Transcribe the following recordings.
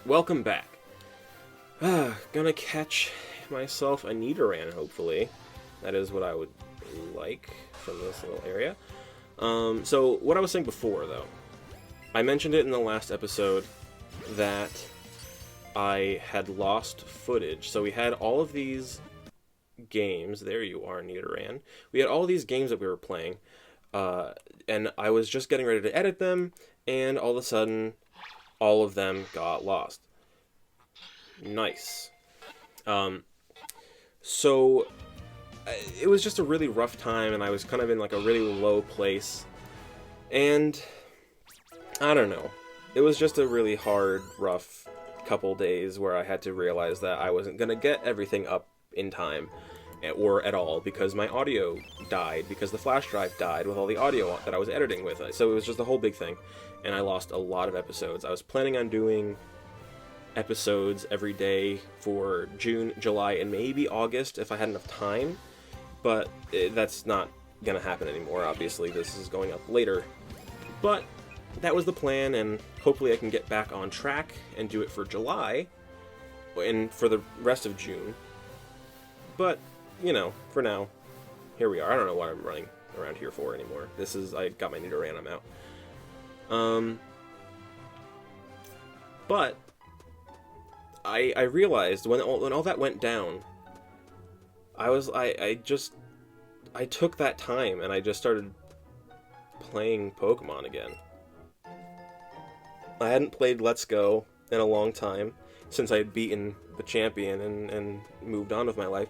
welcome back. Gonna catch myself a Nidoran, hopefully. That is what I would like from this little area. So, what I was saying before, though, I mentioned it in the last episode that I had lost footage. So we had all of these games. There you are, Nidoran. We had all these games that we were playing, and I was just getting ready to edit them, and all of a sudden, all of them got lost. Nice. So it was just a really rough time, and I was kind of in like a really low place, and I don't know. It was just a really hard, rough couple days where I had to realize that I wasn't gonna get everything up in time, or at all, because my audio died, because the flash drive died with all the audio that I was editing with. So it was just a whole big thing, and I lost a lot of episodes. I was planning on doing episodes every day for June, July, and maybe August if I had enough time, but that's not gonna happen anymore. Obviously, this is going up later, but that was the plan, and hopefully I can get back on track and do it for July and for the rest of June. But, you know, for now, here we are. I don't know what I'm running around here for anymore. I got my Nidoran, I'm out. But I realized when all that went down, I took that time and I just started playing Pokemon again. I hadn't played Let's Go in a long time, since I had beaten the champion and moved on with my life.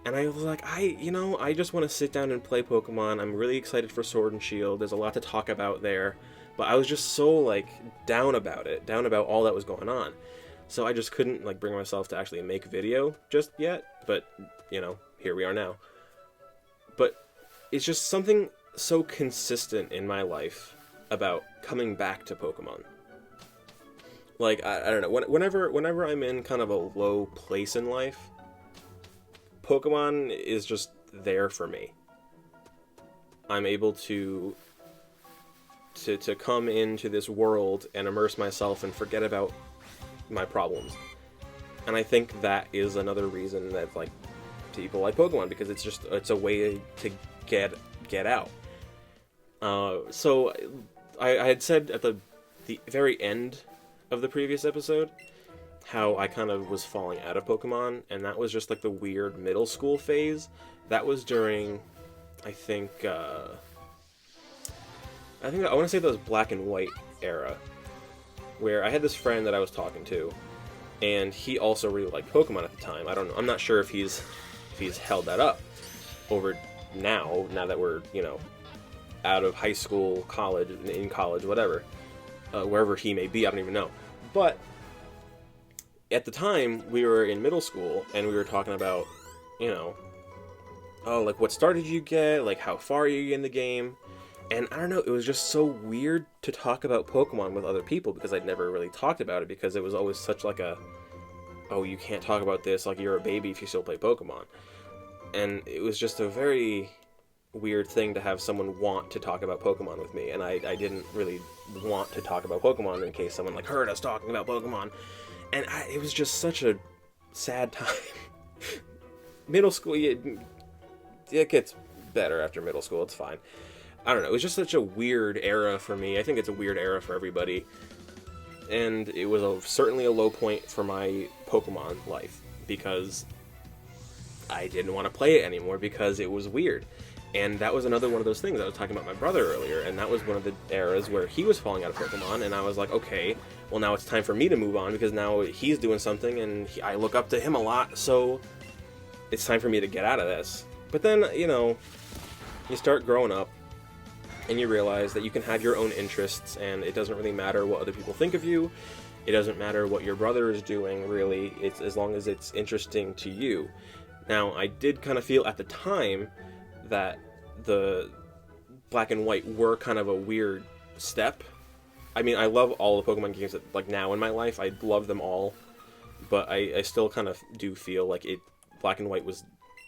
And I was like, I just want to sit down and play Pokemon. I'm really excited for Sword and Shield. There's a lot to talk about there. But I was just so, like, down about all that was going on. So I just couldn't, like, bring myself to actually make video just yet. But, here we are now. But it's just something so consistent in my life about coming back to Pokemon. Like, I don't know, whenever I'm in kind of a low place in life, Pokemon is just there for me. I'm able to come into this world and immerse myself and forget about my problems. And I think that is another reason that, like, people like Pokemon, because it's a way to get out. So I had said at the very end of the previous episode how I kind of was falling out of Pokemon, and that was just like the weird middle school phase. That was during, I want to say that was Black and White era, where I had this friend that I was talking to, and he also really liked Pokemon at the time. I don't know. I'm not sure if he's held that up over now that we're, out of high school, college, in college, whatever, wherever he may be. I don't even know. But at the time, we were in middle school, and we were talking about, like, what star did you get? Like, how far are you in the game? And I don't know, it was just so weird to talk about Pokemon with other people, because I'd never really talked about it, because it was always such like you can't talk about this, like you're a baby if you still play Pokemon. And it was just a very weird thing to have someone want to talk about Pokemon with me, and I didn't really want to talk about Pokemon in case someone, like, heard us talking about Pokemon. And it was just such a sad time. Middle school, it gets better after middle school, it's fine. I don't know, it was just such a weird era for me. I think it's a weird era for everybody. And it was certainly a low point for my Pokemon life, because I didn't want to play it anymore because it was weird. And that was another one of those things. I was talking about my brother earlier, and that was one of the eras where he was falling out of Pokemon, and I was like, okay, well, now it's time for me to move on, because now he's doing something, and I look up to him a lot, so it's time for me to get out of this. But then, you start growing up, and you realize that you can have your own interests, and it doesn't really matter what other people think of you. It doesn't matter what your brother is doing, really. It's as long as it's interesting to you. Now, I did kind of feel at the time that the Black and White were kind of a weird step. I mean, I love all the Pokemon games that, like, now in my life. I love them all. But I still kind of do feel like Black and White was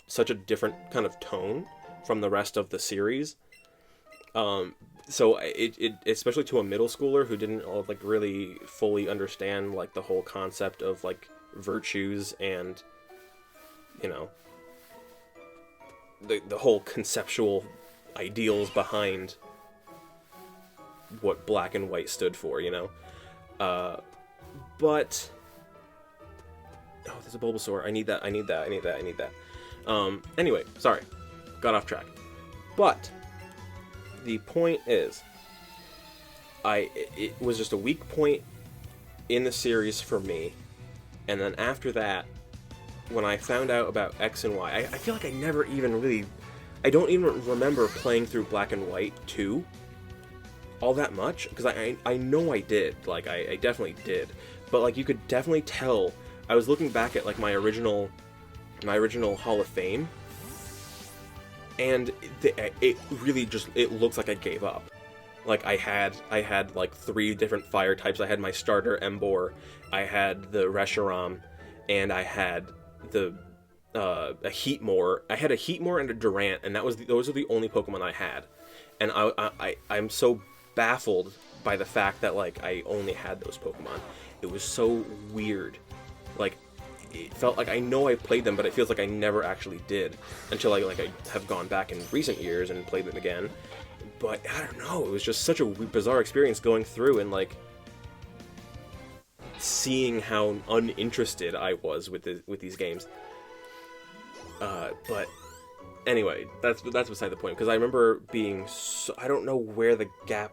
such a different kind of tone from the rest of the series. so it especially to a middle schooler who didn't like really fully understand like the whole concept of like virtues and, you know, the whole conceptual ideals behind what black and white stood for, you know. But oh, there's a Bulbasaur. I need that. Anyway, sorry, got off track. But the point is, it was just a weak point in the series for me, and then after that, when I found out about X and Y, I feel like I never even really, I don't even remember playing through Black and White 2 all that much, because I know I did, like, I definitely did, but, like, you could definitely tell, I was looking back at, like, my original Hall of Fame, and it really just, it looks like I gave up. Like, I had like 3 different fire types. I had my starter Emboar, I had the Reshiram, and I had a Heatmor. I had a Heatmor and a Durant, and those are the only Pokemon I had. And I'm so baffled by the fact that, like, I only had those Pokemon. It was so weird. Like, it felt like I know I played them, but it feels like I never actually did until I have gone back in recent years and played them again. But I don't know, it was just such a bizarre experience going through and, like, seeing how uninterested I was with these games. But anyway, that's beside the point, because I remember being so, I don't know where the gap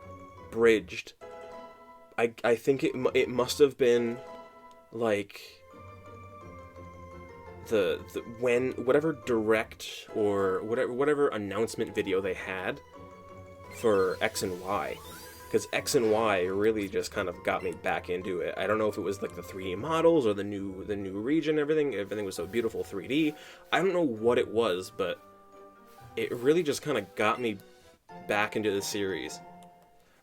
bridged. I think it must have been like when whatever direct or whatever announcement video they had for X and Y, because X and Y really just kind of got me back into it. I don't know if it was like the 3D models or the new region, everything was so beautiful 3D. I don't know what it was, but it really just kind of got me back into the series.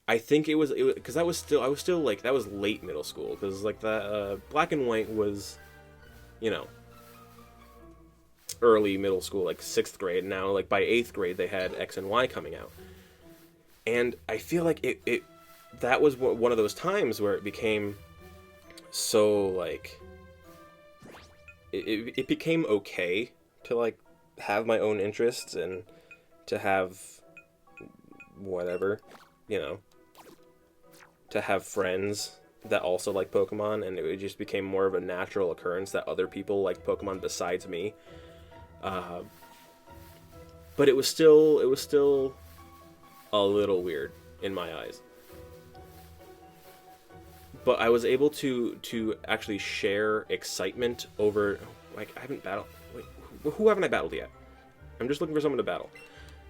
I think it was because I was still like, that was late middle school, because like the Black and White was, you know, early middle school, like 6th grade. Now, like by 8th grade, they had X and Y coming out, and I feel like that was one of those times where it became so like it became okay to like have my own interests and to have whatever, you know, to have friends that also like Pokemon, and it just became more of a natural occurrence that other people like Pokemon besides me. But it was still a little weird in my eyes. But I was able to actually share excitement over, like, I haven't battled, wait, who haven't I battled yet? I'm just looking for someone to battle.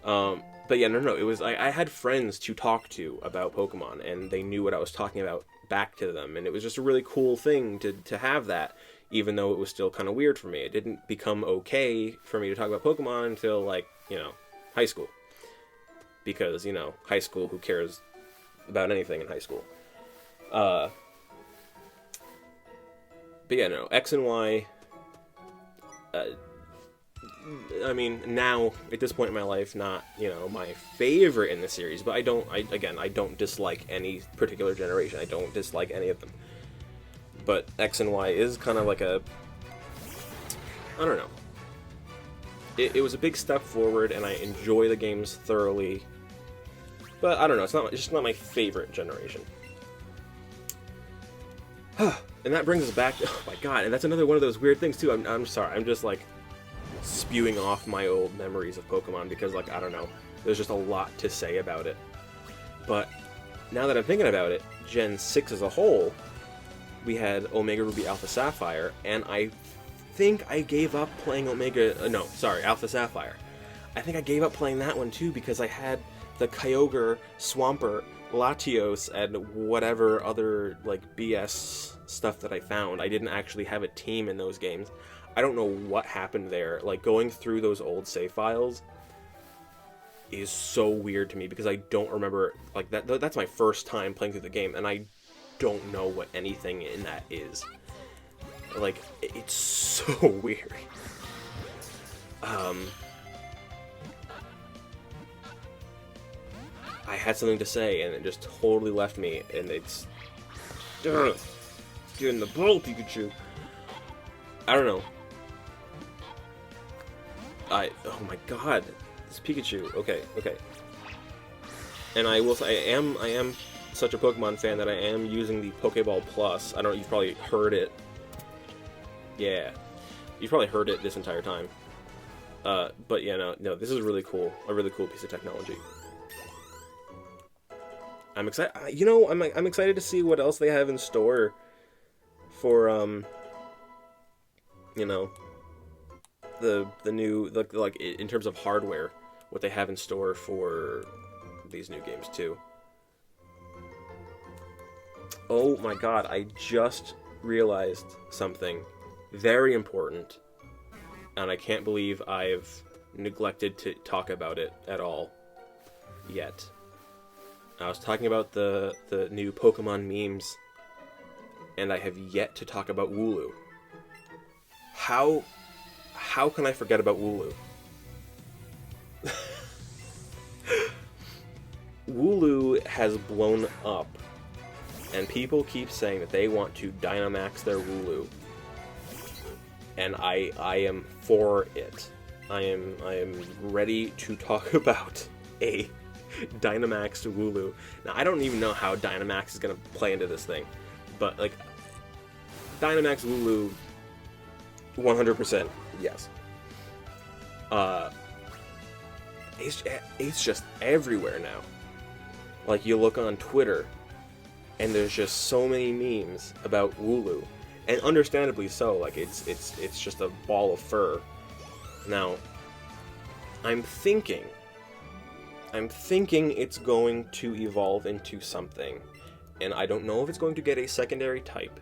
But yeah, no, it was, I had friends to talk to about Pokemon, and they knew what I was talking about back to them, and it was just a really cool thing to have that, even though it was still kind of weird for me. It didn't become okay for me to talk about Pokemon until, like, you know, high school. Because, you know, high school, who cares about anything in high school? But yeah, no, X and Y, I mean, now, at this point in my life, not, you know, my favorite in the series, but I don't dislike any particular generation. I don't dislike any of them. But X and Y is kind of like a, I don't know. It was a big step forward, and I enjoy the games thoroughly. But I don't know, it's just not my favorite generation. And that brings us back to, oh my god, and that's another one of those weird things too. I'm sorry, I'm just like spewing off my old memories of Pokemon because, like, I don't know, there's just a lot to say about it. But now that I'm thinking about it, Gen 6 as a whole, we had Omega Ruby Alpha Sapphire, and I think I gave up playing Alpha Sapphire. I think I gave up playing that one too because I had the Kyogre, Swampert, Latios, and whatever other, like, BS stuff that I found. I didn't actually have a team in those games. I don't know what happened there. Like, going through those old save files is so weird to me because I don't remember, like, that's my first time playing through the game, and I don't know what anything in that is. Like, it's so weird. I had something to say, and it just totally left me, and it's... Ugh, get in the bowl, Pikachu! I don't know. Oh my god, this Pikachu. Okay. And I will say, I am such a Pokemon fan that I am using the Pokeball Plus. I don't know, you've probably heard it. Yeah. You've probably heard it this entire time. But yeah, no, this is really cool. A really cool piece of technology. I'm excited. You know, I'm excited to see what else they have in store for you know, the new, like in terms of hardware, what they have in store for these new games too. Oh my god, I just realized something very important, and I can't believe I've neglected to talk about it at all yet. I was talking about the new Pokemon memes, and I have yet to talk about Wooloo. How can I forget about Wooloo? Wooloo has blown up, and people keep saying that they want to Dynamax their Wooloo, and I am for it. I am ready to talk about a Dynamaxed Wooloo. Now, I don't even know how Dynamax is going to play into this thing, but, like, Dynamax Wooloo, 100% yes. It's just everywhere now. Like, you look on Twitter, and there's just so many memes about Wooloo, and understandably so. Like, it's just a ball of fur. Now, I'm thinking it's going to evolve into something, and I don't know if it's going to get a secondary type,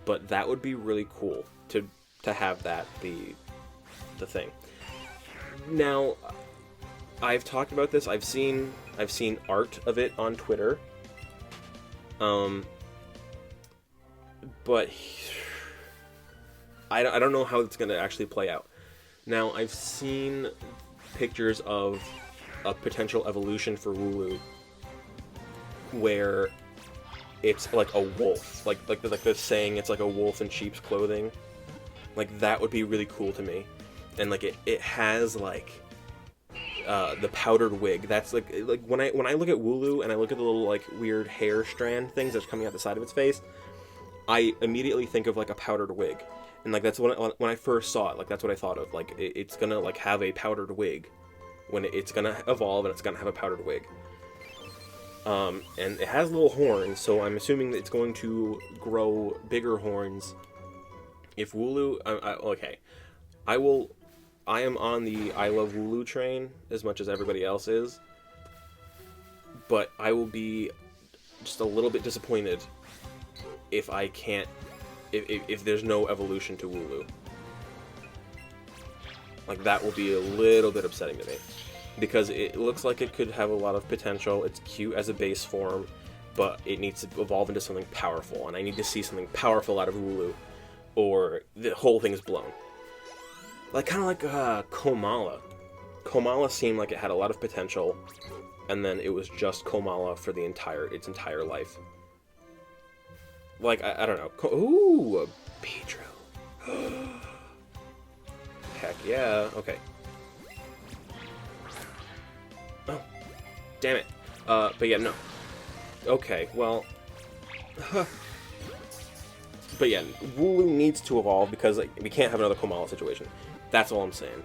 but that would be really cool to have that be the thing. Now, I've talked about this. I've seen art of it on Twitter, but I don't know how it's going to actually play out. Now, I've seen pictures of a potential evolution for Wooloo where it's like a wolf, like the saying, it's like a wolf in sheep's clothing. Like, that would be really cool to me. And like it has like the powdered wig. That's like when I look at Wooloo and I look at the little like weird hair strand things that's coming out the side of its face, I immediately think of like a powdered wig. And like that's when I first saw it, like that's what I thought of. Like it's gonna like have a powdered wig when it's gonna evolve, and it's gonna have a powdered wig. And it has little horns, so I'm assuming that it's going to grow bigger horns. If Wooloo, okay, I am on the I love Wooloo train as much as everybody else is, but I will be just a little bit disappointed if I can't, if there's no evolution to Wooloo. Like, that will be a little bit upsetting to me, because it looks like it could have a lot of potential. It's cute as a base form, but it needs to evolve into something powerful, and I need to see something powerful out of Wooloo, or the whole thing is blown. Like, kind of like Komala. Komala seemed like it had a lot of potential, and then it was just Komala for its entire life. Like, I don't know. Ooh, a Beedrill. Heck yeah. Okay. Oh, damn it. But yeah, no. Okay, well. But yeah, Wooloo needs to evolve, because like, we can't have another Komala situation. That's all I'm saying.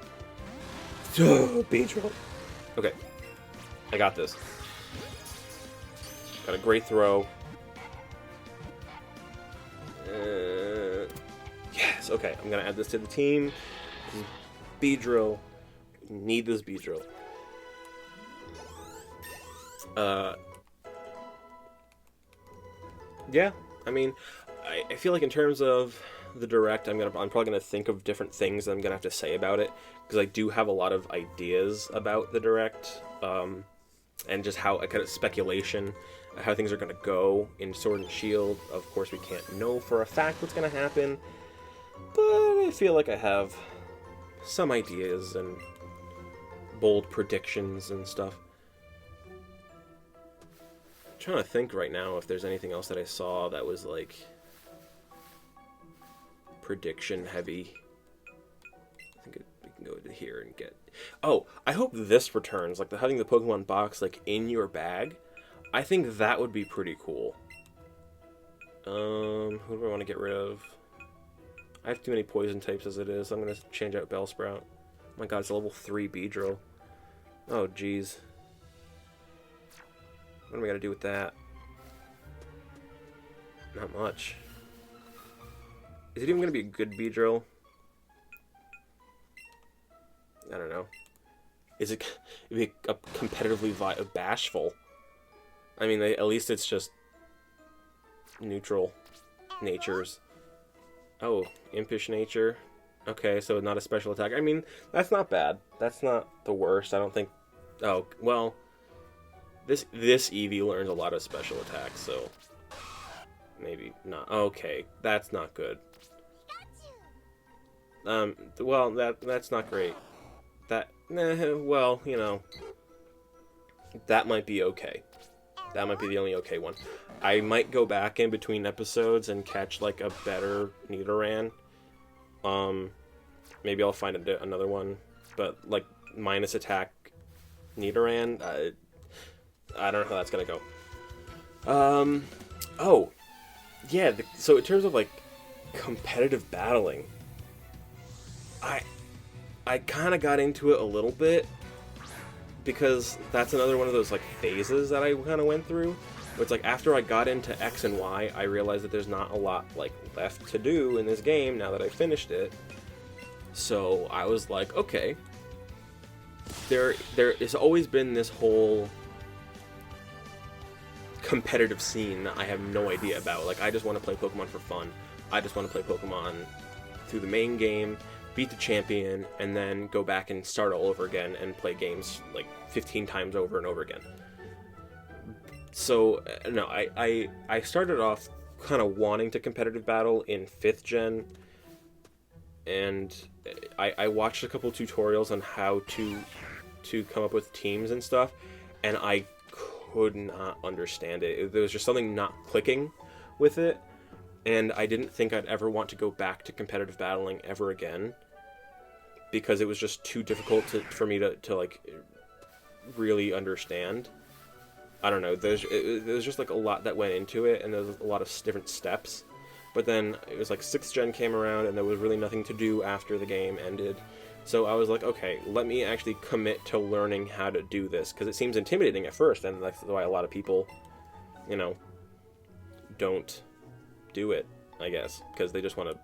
Beedrill. Okay. I got this. Got a great throw. Yes, okay. I'm gonna add this to the team. Beedrill. Need this Beedrill. Yeah, I mean, I feel like in terms of the Direct, I'm probably gonna think of different things that I'm gonna have to say about it, because I do have a lot of ideas about the Direct, and just how kind of speculation, how things are gonna go in Sword and Shield. Of course, we can't know for a fact what's gonna happen, but I feel like I have some ideas and bold predictions and stuff. trying to think right now if there's anything else that I saw that was like prediction heavy. I think we can go to here and get. Oh, I hope this returns, like having the Pokemon box like in your bag. I think that would be pretty cool. Who do I want to get rid of? I have too many poison types as it is. So I'm gonna change out Bellsprout. Oh my god, it's a level 3 Beedrill. Oh jeez. What am I gonna do with that? Not much. Is it even gonna be a good Beedrill? I don't know. Is it be a competitively bashful? I mean, at least it's just neutral natures. Oh, impish nature. Okay, so not a special attack. I mean, that's not bad. That's not the worst. I don't think. Oh well, this Eevee learns a lot of special attacks, so maybe not. Okay, that's not good. Well, that's not great. Well, you know, that might be okay. That might be the only okay one. I might go back in between episodes and catch like a better Nidoran. Maybe I'll find another one, but like minus attack Nidoran, I don't know how that's gonna go. Oh, yeah. So in terms of like competitive battling, I kind of got into it a little bit because that's another one of those like phases that I kind of went through. Where it's like after I got into X and Y, I realized that there's not a lot like left to do in this game now that I finished it. So I was like, okay, there has always been this whole competitive scene that I have no idea about. Like, I just want to play Pokemon for fun. I just want to play Pokemon through the main game, beat the champion, and then go back and start all over again and play games like 15 times over and over again. So, no, I started off kind of wanting to competitive battle in 5th gen, and I watched a couple tutorials on how to come up with teams and stuff, and I could not understand it. There was just something not clicking with it, and I didn't think I'd ever want to go back to competitive battling ever again, because it was just too difficult for me to like really understand. I don't know, there's just like a lot that went into it, and there's a lot of different steps. But then it was like 6th gen came around, and there was really nothing to do after the game ended. So I was like, okay, let me actually commit to learning how to do this, because it seems intimidating at first, and that's why a lot of people, you know, don't do it, I guess, because they just want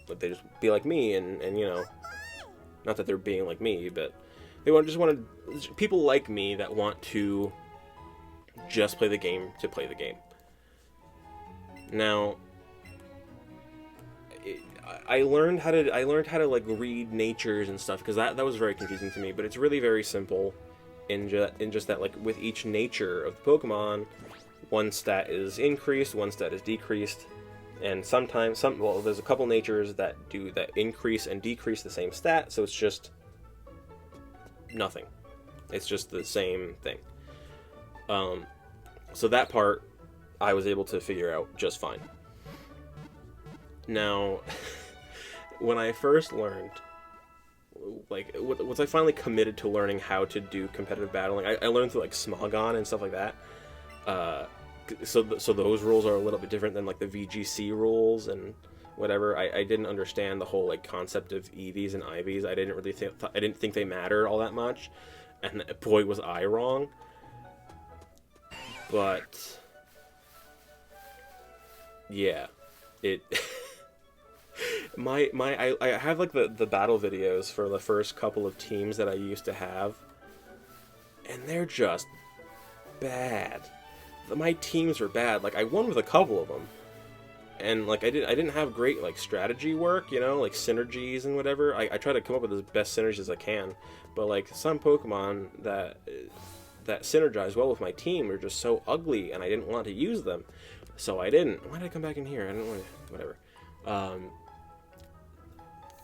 to, they just be like me, and you know, not that they're being like me, but they just want to, people like me that want to just play the game to play the game. Now, I learned how to like read natures and stuff, because that was very confusing to me, but it's really very simple in just that, like, with each nature of the Pokemon, one stat is increased, one stat is decreased, and sometimes there's a couple natures that increase and decrease the same stat, so it's just nothing. It's just the same thing. So that part I was able to figure out just fine. Now, when I first learned, like, once I finally committed to learning how to do competitive battling, I learned through, like, Smogon and stuff like that. So those rules are a little bit different than, like, the VGC rules and whatever. I didn't understand the whole, like, concept of EVs and IVs. I didn't think they matter all that much, and boy was I wrong. But yeah, it. I have like the battle videos for the first couple of teams that I used to have, and they're just bad. My teams are bad. Like, I won with a couple of them, and like I didn't have great like strategy work, you know, like synergies and whatever. I try to come up with as best synergies as I can, but like some Pokemon that synergize well with my team are just so ugly, and I didn't want to use them, so I didn't. Why did I come back in here? I didn't want to. Whatever.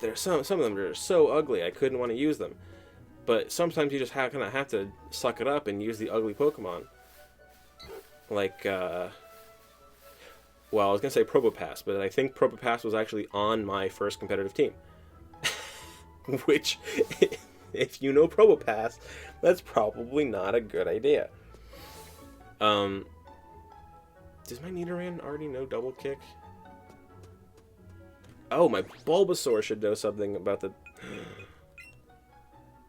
There's some of them are so ugly I couldn't want to use them, but sometimes you just kind of have to suck it up and use the ugly Pokemon. like, well, I was gonna say Probopass, but I think Probopass was actually on my first competitive team. Which, if you know Probopass, that's probably not a good idea. Does my Nidoran already know Double Kick? Oh, my Bulbasaur should know something about the...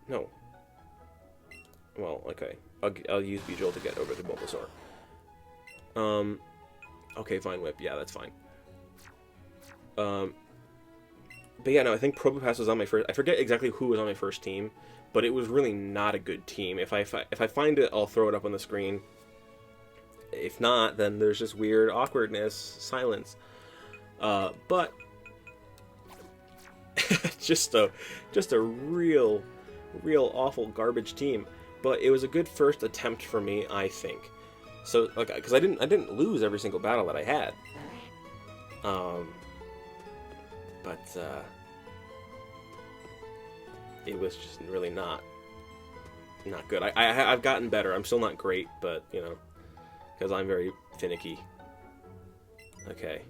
No. Well, okay. I'll use Beedrill to get over the Bulbasaur. Okay, Vine Whip. Yeah, that's fine. But yeah, no, I think Probopass was on my first... I forget exactly who was on my first team, but it was really not a good team. If I find it, I'll throw it up on the screen. If not, then there's just weird awkwardness, silence. But just a real awful garbage team. But it was a good first attempt for me, I think. So, like, because I didn't lose every single battle that I had. But it was just really not good. I've gotten better. I'm still not great, but you know, because I'm very finicky. Okay.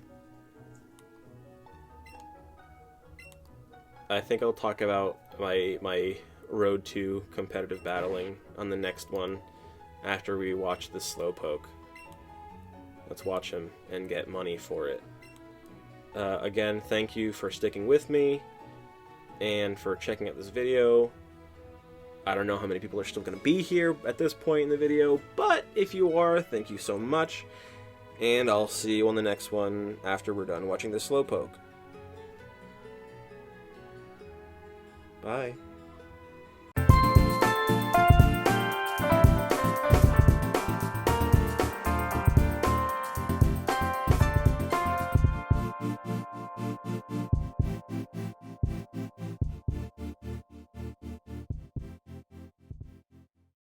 I think I'll talk about my road to competitive battling on the next one after we watch this Slowpoke. Let's watch him and get money for it. Again, thank you for sticking with me and for checking out this video. I don't know how many people are still going to be here at this point in the video, but if you are, thank you so much. And I'll see you on the next one after we're done watching this Slowpoke. Bye.